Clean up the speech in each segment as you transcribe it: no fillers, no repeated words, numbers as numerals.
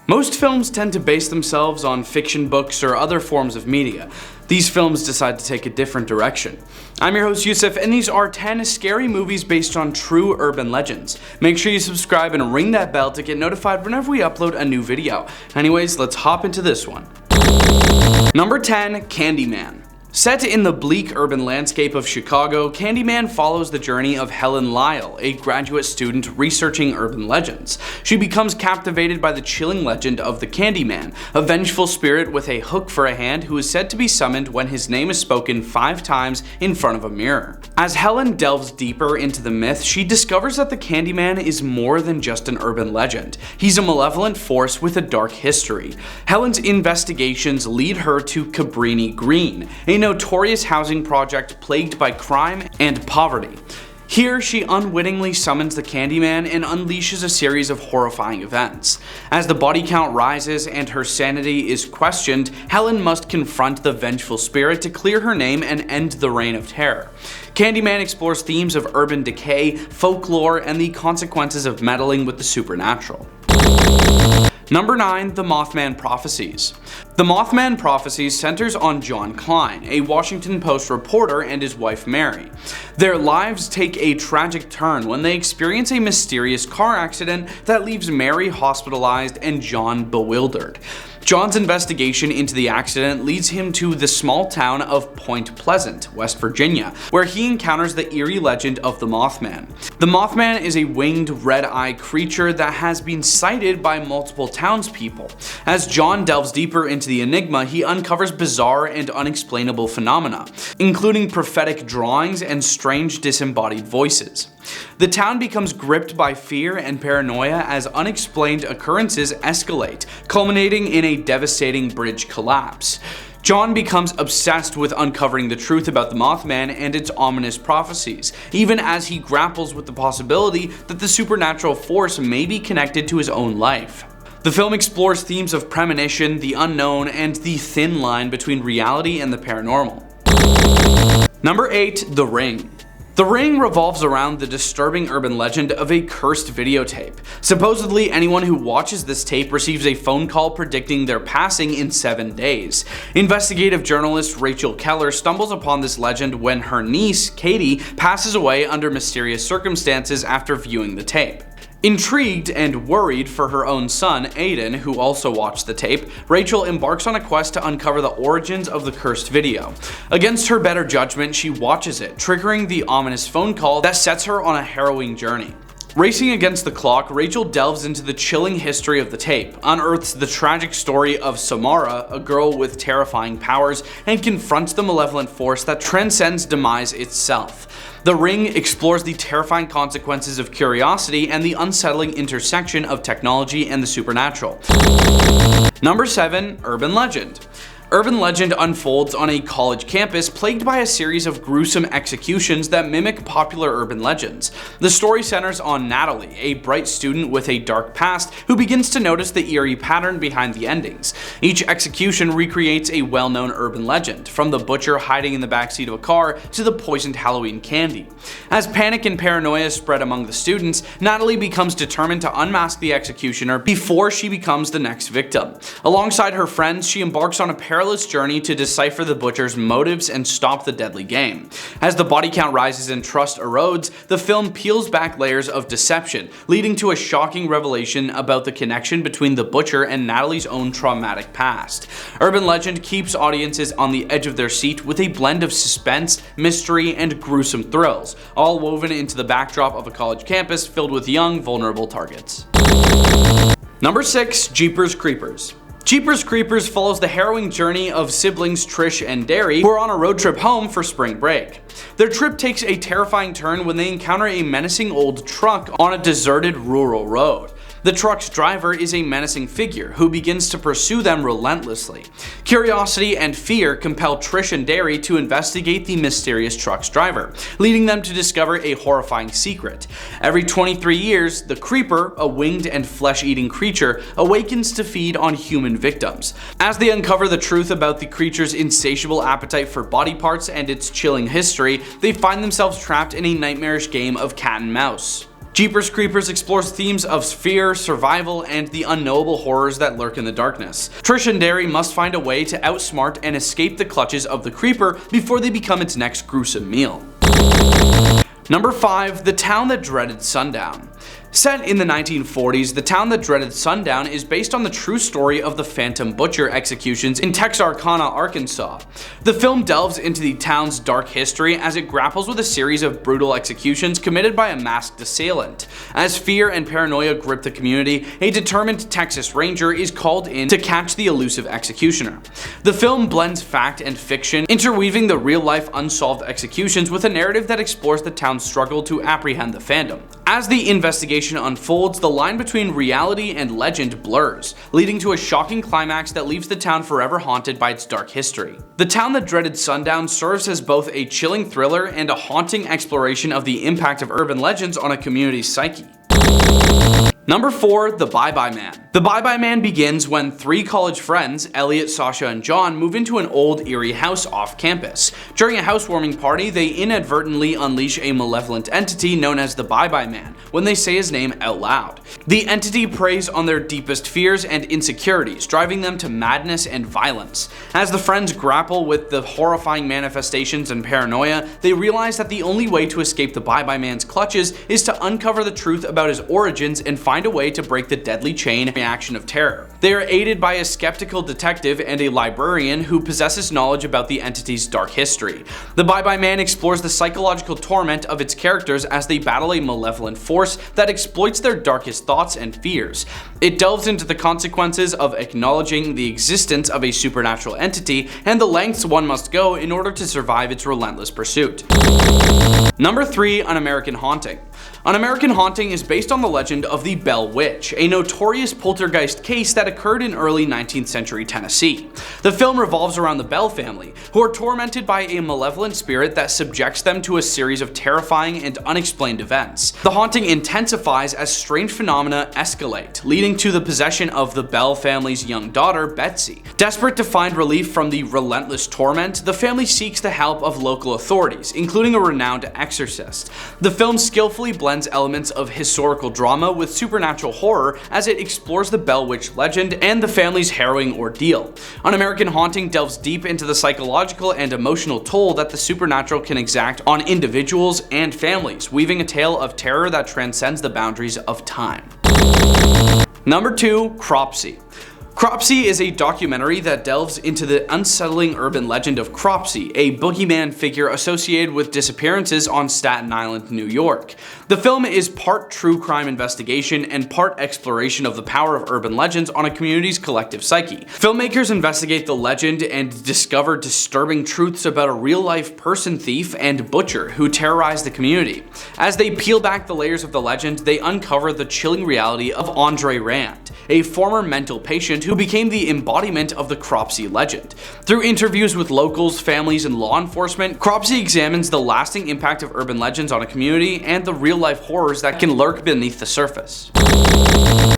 Most films tend to base themselves on fiction books or other forms of media. These films decide to take a different direction. I'm your host Youssef, and these are 10 scary movies based on true urban legends. Make sure you subscribe and ring that bell to get notified whenever we upload a new video. Anyways, let's hop into this one. Number 10, CANDYMAN. Set in the bleak urban landscape of Chicago, CANDYMAN follows the journey of Helen Lyle, a graduate student researching urban legends. She becomes captivated by the chilling legend of the CANDYMAN, a vengeful spirit with a hook for a hand who is said to be summoned when his name is spoken 5 times in front of a mirror. As Helen delves deeper into the myth, she discovers that the CANDYMAN is more than just an urban legend. He's a malevolent force with a dark history. Helen's investigations lead her to Cabrini Green, a notorious housing project plagued by crime and poverty. Here, she unwittingly summons the CANDYMAN and unleashes a series of horrifying events. As the body count rises and her sanity is questioned, Helen must confront the vengeful spirit to clear her name and end the reign of terror. CANDYMAN explores themes of urban decay, folklore, and the consequences of meddling with the supernatural. Number 9, The Mothman Prophecies. The Mothman Prophecies centers on John Klein, a Washington Post reporter, and his wife Mary. Their lives take a tragic turn when they experience a mysterious car accident that leaves Mary hospitalized and John bewildered. John's investigation into the accident leads him to the small town of Point Pleasant, West Virginia, where he encounters the eerie legend of the Mothman. The Mothman is a winged red-eye creature that has been sighted by multiple townspeople. As John delves deeper into the enigma, he uncovers bizarre and unexplainable phenomena, including prophetic drawings and strange disembodied voices. The town becomes gripped by fear and paranoia as unexplained occurrences escalate, culminating in a devastating bridge collapse. John becomes obsessed with uncovering the truth about the Mothman and its ominous prophecies, even as he grapples with the possibility that the supernatural force may be connected to his own life. The film explores themes of premonition, the unknown, and the thin line between reality and the paranormal. Number 8, The Ring. The Ring revolves around the disturbing urban legend of a cursed videotape. Supposedly, anyone who watches this tape receives a phone call predicting their passing in 7 days. Investigative journalist Rachel Keller stumbles upon this legend when her niece, Katie, passes away under mysterious circumstances after viewing the tape. Intrigued and worried for her own son, Aiden, who also watched the tape, Rachel embarks on a quest to uncover the origins of the cursed video. Against her better judgment, she watches it, triggering the ominous phone call that sets her on a harrowing journey. Racing against the clock, Rachel delves into the chilling history of the tape, unearths the tragic story of Samara, a girl with terrifying powers, and confronts the malevolent force that transcends demise itself. The Ring explores the terrifying consequences of curiosity and the unsettling intersection of technology and the supernatural. Number 7, Urban Legend. Urban legend unfolds on a college campus plagued by a series of gruesome executions that mimic popular urban legends. The story centers on Natalie, a bright student with a dark past who begins to notice the eerie pattern behind the endings. Each execution recreates a well-known urban legend, from the butcher hiding in the backseat of a car to the poisoned Halloween candy. As panic and paranoia spread among the students, Natalie becomes determined to unmask the executioner before she becomes the next victim. Alongside her friends, she embarks on a perilous journey to decipher the butcher's motives and stop the deadly game. As the body count rises and trust erodes, the film peels back layers of deception, leading to a shocking revelation about the connection between the butcher and Natalie's own traumatic past. Urban legend keeps audiences on the edge of their seat with a blend of suspense, mystery, and gruesome thrills, all woven into the backdrop of a college campus filled with young, vulnerable targets. Number 6, Jeepers Creepers. Jeepers Creepers follows the harrowing journey of siblings Trish and Derry, who are on a road trip home for spring break. Their trip takes a terrifying turn when they encounter a menacing old truck on a deserted rural road. The truck's driver is a menacing figure who begins to pursue them relentlessly. Curiosity and fear compel Trish and Derry to investigate the mysterious truck's driver, leading them to discover a horrifying secret. Every 23 years, the Creeper, a winged and flesh-eating creature, awakens to feed on human victims. As they uncover the truth about the creature's insatiable appetite for body parts and its chilling history, they find themselves trapped in a nightmarish game of cat and mouse. Jeepers Creepers explores themes of fear, survival, and the unknowable horrors that lurk in the darkness. Trish and Derry must find a way to outsmart and escape the clutches of the creeper before they become its next gruesome meal. Number 5. The Town That Dreaded Sundown. Set in the 1940s, The Town That Dreaded Sundown is based on the true story of the Phantom Butcher executions in Texarkana, Arkansas. The film delves into the town's dark history as it grapples with a series of brutal executions committed by a masked assailant. As fear and paranoia grip the community, a determined Texas Ranger is called in to catch the elusive executioner. The film blends fact and fiction, interweaving the real-life unsolved executions with a narrative that explores the town's struggle to apprehend the Phantom. As the investigation unfolds, the line between reality and legend blurs, leading to a shocking climax that leaves the town forever haunted by its dark history. The Town That Dreaded Sundown serves as both a chilling thriller and a haunting exploration of the impact of urban legends on a community's psyche. Number 4. The Bye-Bye Man. The Bye-Bye Man begins when 3 college friends, Elliot, Sasha, and John, move into an old, eerie house off campus. During a housewarming party, they inadvertently unleash a malevolent entity known as the Bye-Bye Man when they say his name out loud. The entity preys on their deepest fears and insecurities, driving them to madness and violence. As the friends grapple with the horrifying manifestations and paranoia, they realize that the only way to escape the Bye-Bye Man's clutches is to uncover the truth about his origins and find a way to break the deadly chain reaction of terror. They are aided by a skeptical detective and a librarian who possesses knowledge about the entity's dark history. The Bye-Bye Man explores the psychological torment of its characters as they battle a malevolent force that exploits their darkest thoughts and fears. It delves into the consequences of acknowledging the existence of a supernatural entity and the lengths one must go in order to survive its relentless pursuit. Number 3. An American Haunting. An American Haunting is based on the legend of the Bell Witch, a notorious poltergeist case that occurred in early 19th century Tennessee. The film revolves around the Bell family, who are tormented by a malevolent spirit that subjects them to a series of terrifying and unexplained events. The haunting intensifies as strange phenomena escalate, leading to the possession of the Bell family's young daughter, Betsy. Desperate to find relief from the relentless torment, the family seeks the help of local authorities, including a renowned exorcist. The film skillfully blends elements of historical drama with supernatural horror as it explores the Bell Witch legend and the family's harrowing ordeal. An American Haunting delves deep into the psychological and emotional toll that the supernatural can exact on individuals and families, weaving a tale of terror that transcends the boundaries of time. Number 2. Cropsey. Cropsey is a documentary that delves into the unsettling urban legend of Cropsey, a boogeyman figure associated with disappearances on Staten Island, New York. The film is part true crime investigation and part exploration of the power of urban legends on a community's collective psyche. Filmmakers investigate the legend and discover disturbing truths about a real-life person thief and butcher who terrorize the community. As they peel back the layers of the legend, they uncover the chilling reality of Andre Rand, a former mental patient who became the embodiment of the Cropsey legend. Through interviews with locals, families, and law enforcement, Cropsey examines the lasting impact of urban legends on a community and the real-life horrors that can lurk beneath the surface.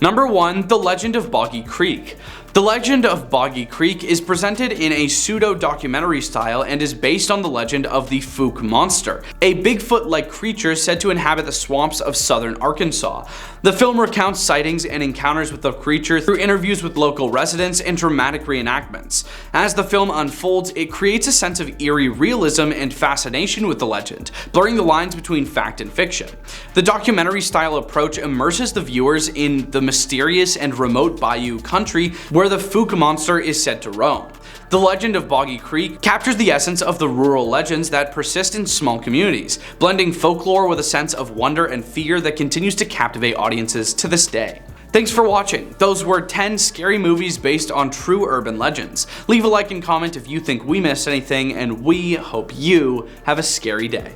Number 1. The Legend of Boggy Creek. The Legend of Boggy Creek is presented in a pseudo-documentary style and is based on the legend of the Fook Monster, a Bigfoot-like creature said to inhabit the swamps of southern Arkansas. The film recounts sightings and encounters with the creature through interviews with local residents and dramatic reenactments. As the film unfolds, it creates a sense of eerie realism and fascination with the legend, blurring the lines between fact and fiction. The documentary-style approach immerses the viewers in the mysterious and remote bayou country where the Fook Monster is said to roam. The Legend of Boggy Creek captures the essence of the rural legends that persist in small communities, blending folklore with a sense of wonder and fear that continues to captivate audiences to this day. Thanks for watching. Those were 10 scary movies based on true urban legends. Leave a like and comment if you think we missed anything, and we hope you have a scary day.